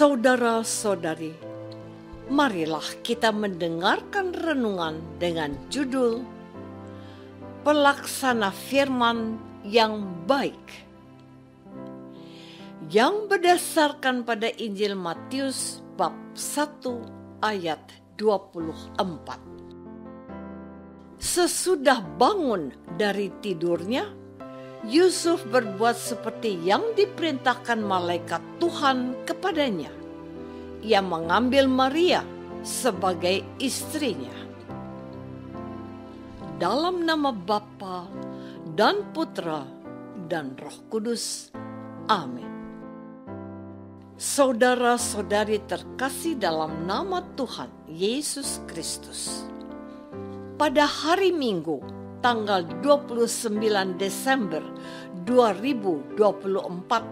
Saudara-saudari, marilah kita mendengarkan renungan dengan judul Pelaksana Firman yang Baik, yang berdasarkan pada Injil Matius bab 1 ayat 24. Sesudah bangun dari tidurnya, Yusuf berbuat seperti yang diperintahkan malaikat Tuhan kepadanya. Ia mengambil Maria sebagai istrinya. Dalam nama Bapa dan Putra dan Roh Kudus. Amin. Saudara-saudari terkasih dalam nama Tuhan Yesus Kristus. Pada hari Minggu, tanggal 29 Desember 2024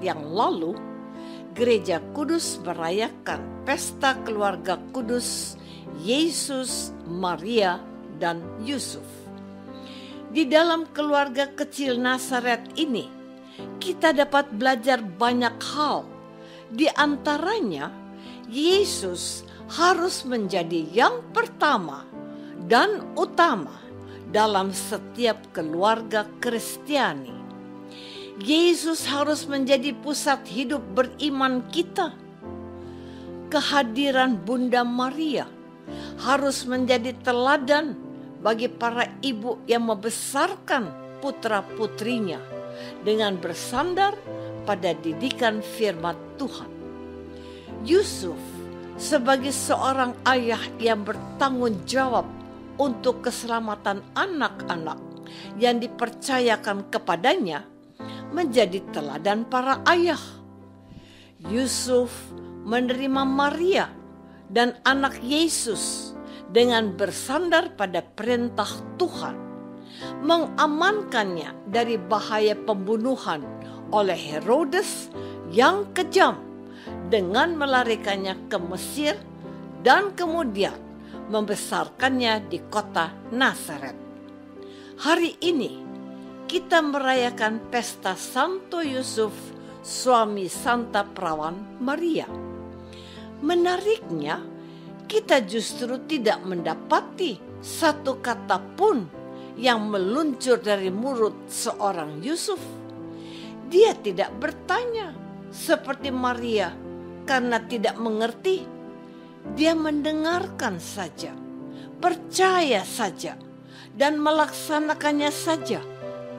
yang lalu, Gereja Kudus merayakan pesta keluarga kudus Yesus, Maria, dan Yusuf. Di dalam keluarga kecil Nazaret ini, kita dapat belajar banyak hal. Di antaranya, Yesus harus menjadi yang pertama dan utama dalam setiap keluarga Kristiani. Yesus harus menjadi pusat hidup beriman kita. Kehadiran Bunda Maria harus menjadi teladan bagi para ibu yang membesarkan putra-putrinya dengan bersandar pada didikan firman Tuhan. Yusuf sebagai seorang ayah yang bertanggung jawab untuk keselamatan anak-anak yang dipercayakan kepadanya menjadi teladan para ayah. Yusuf menerima Maria dan anak Yesus dengan bersandar pada perintah Tuhan, mengamankannya dari bahaya pembunuhan oleh Herodes yang kejam dengan melarikannya ke Mesir dan kemudian membesarkannya di kota Nazaret. Hari ini kita merayakan pesta Santo Yusuf, suami Santa Perawan Maria. Menariknya, kita justru tidak mendapati satu kata pun yang meluncur dari mulut seorang Yusuf. Dia tidak bertanya seperti Maria karena tidak mengerti. Dia mendengarkan saja, percaya saja, dan melaksanakannya saja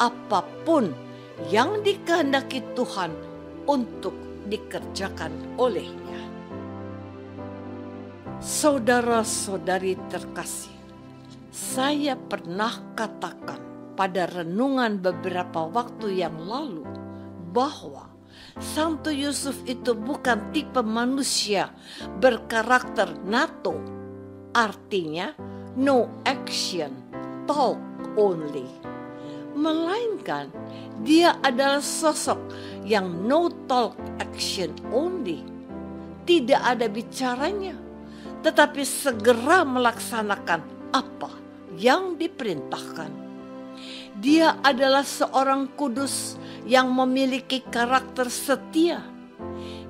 apapun yang dikehendaki Tuhan untuk dikerjakan olehnya. Saudara-saudari terkasih, saya pernah katakan pada renungan beberapa waktu yang lalu bahwa Santo Yusuf itu bukan tipe manusia berkarakter NATO, artinya no action, talk only. Melainkan dia adalah sosok yang no talk action only. Tidak ada bicaranya, tetapi segera melaksanakan apa yang diperintahkan. Dia adalah seorang kudus yang memiliki karakter setia.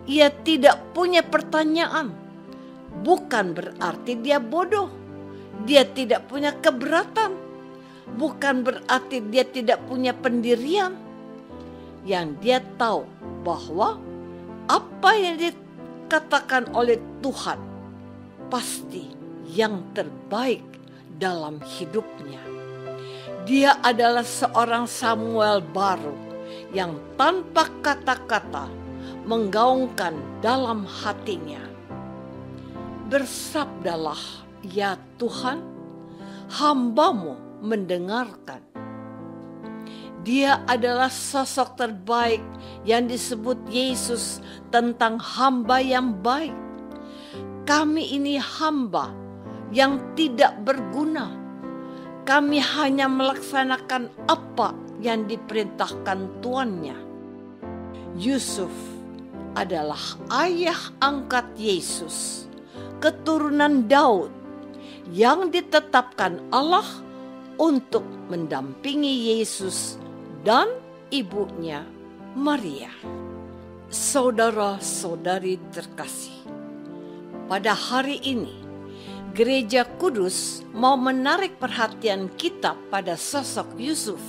Ia tidak punya pertanyaan. Bukan berarti dia bodoh. Dia tidak punya keberatan. Bukan berarti dia tidak punya pendirian. Yang dia tahu bahwa apa yang dikatakan oleh Tuhan pasti yang terbaik dalam hidupnya. Dia adalah seorang Samuel baru yang tanpa kata-kata menggaungkan dalam hatinya, "Bersabdalah ya Tuhan, hamba-Mu mendengarkan." Dia adalah sosok terbaik yang disebut Yesus tentang hamba yang baik. Kami ini hamba yang tidak berguna. Kami hanya melaksanakan apa yang diperintahkan tuannya. Yusuf adalah ayah angkat Yesus, keturunan Daud, yang ditetapkan Allah untuk mendampingi Yesus dan ibunya Maria. Saudara-saudari terkasih, Pada hari ini, Gereja Kudus mau menarik perhatian kita pada sosok Yusuf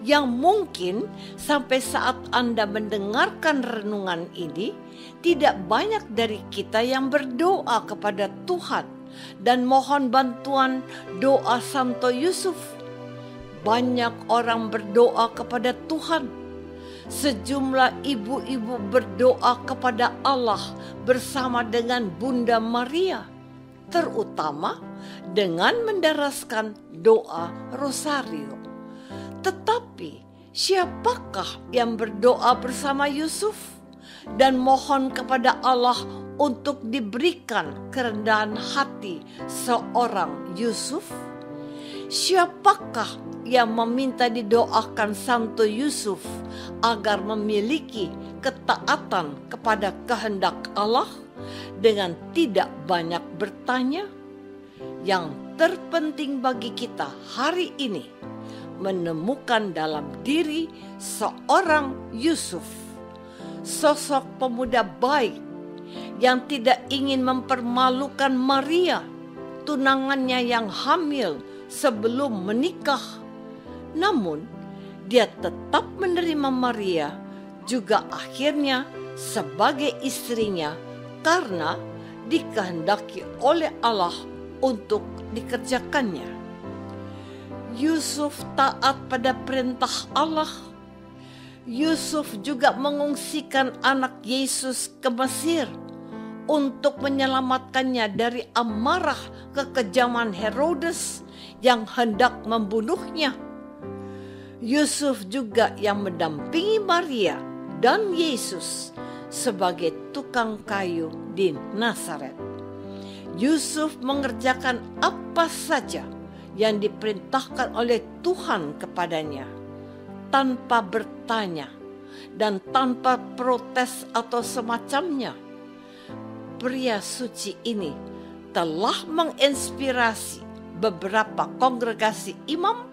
yang mungkin sampai saat Anda mendengarkan renungan ini, tidak banyak dari kita yang berdoa kepada Tuhan dan mohon bantuan doa Santo Yusuf. Banyak orang berdoa kepada Tuhan. Sejumlah ibu-ibu berdoa kepada Allah bersama dengan Bunda Maria, terutama dengan mendaraskan doa rosario. Tetapi siapakah yang berdoa bersama Yusuf dan mohon kepada Allah untuk diberikan kerendahan hati seorang Yusuf? Siapakah yang meminta didoakan Santo Yusuf agar memiliki ketaatan kepada kehendak Allah dengan tidak banyak bertanya? Yang terpenting bagi kita hari ini menemukan dalam diri seorang Yusuf, sosok pemuda baik yang tidak ingin mempermalukan Maria, tunangannya yang hamil sebelum menikah. Namun, dia tetap menerima Maria juga akhirnya sebagai istrinya karena dikehendaki oleh Allah untuk dikerjakannya. Yusuf taat pada perintah Allah. Yusuf juga mengungsikan anak Yesus ke Mesir untuk menyelamatkannya dari amarah kekejaman Herodes yang hendak membunuhnya. Yusuf juga yang mendampingi Maria dan Yesus sebagai tukang kayu di Nazaret. Yusuf mengerjakan apa saja yang diperintahkan oleh Tuhan kepadanya, tanpa bertanya dan tanpa protes atau semacamnya. Pria suci ini telah menginspirasi beberapa kongregasi imam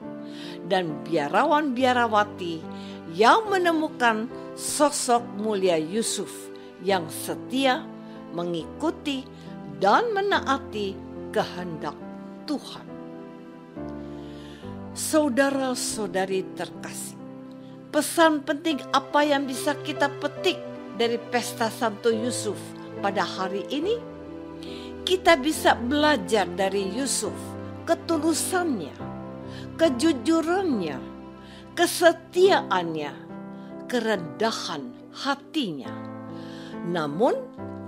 dan biarawan-biarawati yang menemukan sosok mulia Yusuf yang setia mengikuti dan menaati kehendak Tuhan. Saudara-saudari terkasih, pesan penting apa yang bisa kita petik dari pesta Santo Yusuf pada hari ini? Kita bisa belajar dari Yusuf ketulusannya, kejujurannya, kesetiaannya, kerendahan hatinya. Namun,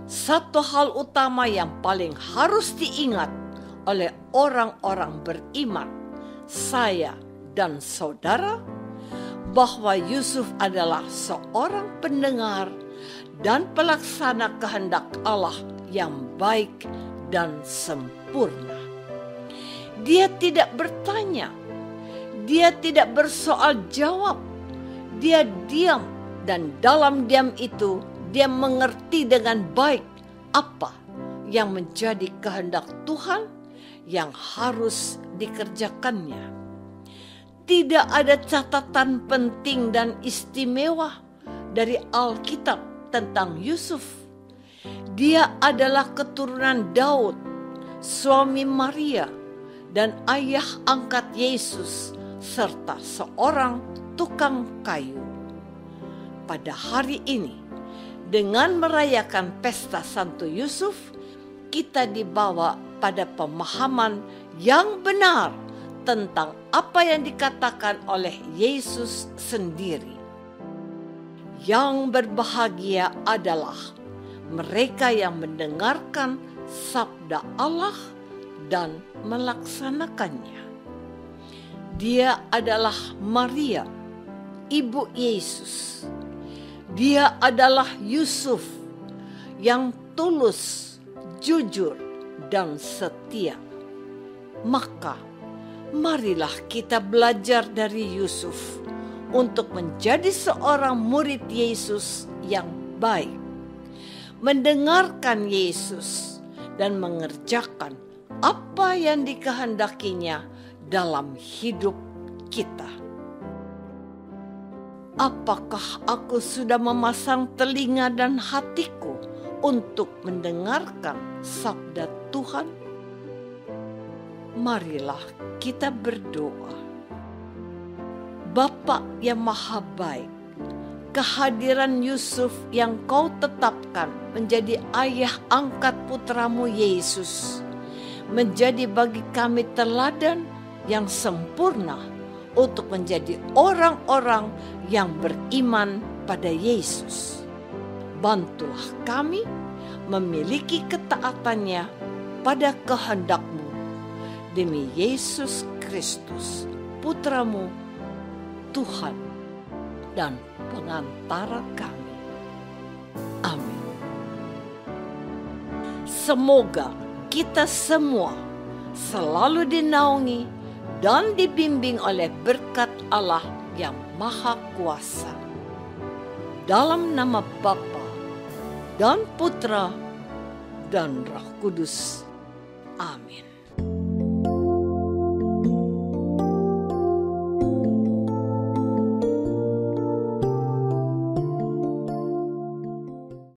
satu hal utama yang paling harus diingat oleh orang-orang beriman, saya dan saudara, bahwa Yusuf adalah seorang pendengar dan pelaksana kehendak Allah yang baik dan sempurna. Dia tidak bertanya, dia tidak bersoal jawab, dia diam, dan dalam diam itu dia mengerti dengan baik apa yang menjadi kehendak Tuhan yang harus dikerjakannya. Tidak ada catatan penting dan istimewa dari Alkitab tentang Yusuf. Dia adalah keturunan Daud, suami Maria, dan ayah angkat Yesus, serta seorang tukang kayu. Pada hari ini, dengan merayakan pesta Santo Yusuf, kita dibawa pada pemahaman yang benar tentang apa yang dikatakan oleh Yesus sendiri. Yang berbahagia adalah mereka yang mendengarkan sabda Allah dan melaksanakannya. Dia adalah Maria, ibu Yesus. Dia adalah Yusuf yang tulus, jujur, dan setia. Maka, marilah kita belajar dari Yusuf untuk menjadi seorang murid Yesus yang baik, mendengarkan Yesus dan mengerjakan apa yang dikehendakinya dalam hidup kita. Apakah aku sudah memasang telinga dan hatiku untuk mendengarkan sabda Tuhan? Marilah kita berdoa. Bapa yang Maha Baik, kehadiran Yusuf yang Kau tetapkan menjadi ayah angkat putramu Yesus, menjadi bagi kami teladan yang sempurna untuk menjadi orang-orang yang beriman pada Yesus. Bantulah kami memiliki ketaatannya pada kehendak-Mu, demi Yesus Kristus, Putramu, Tuhan dan pengantara kami. Amin. Semoga kita semua selalu dinaungi dan dibimbing oleh berkat Allah yang Maha Kuasa. Dalam nama Bapa dan Putra dan Roh Kudus. Amin.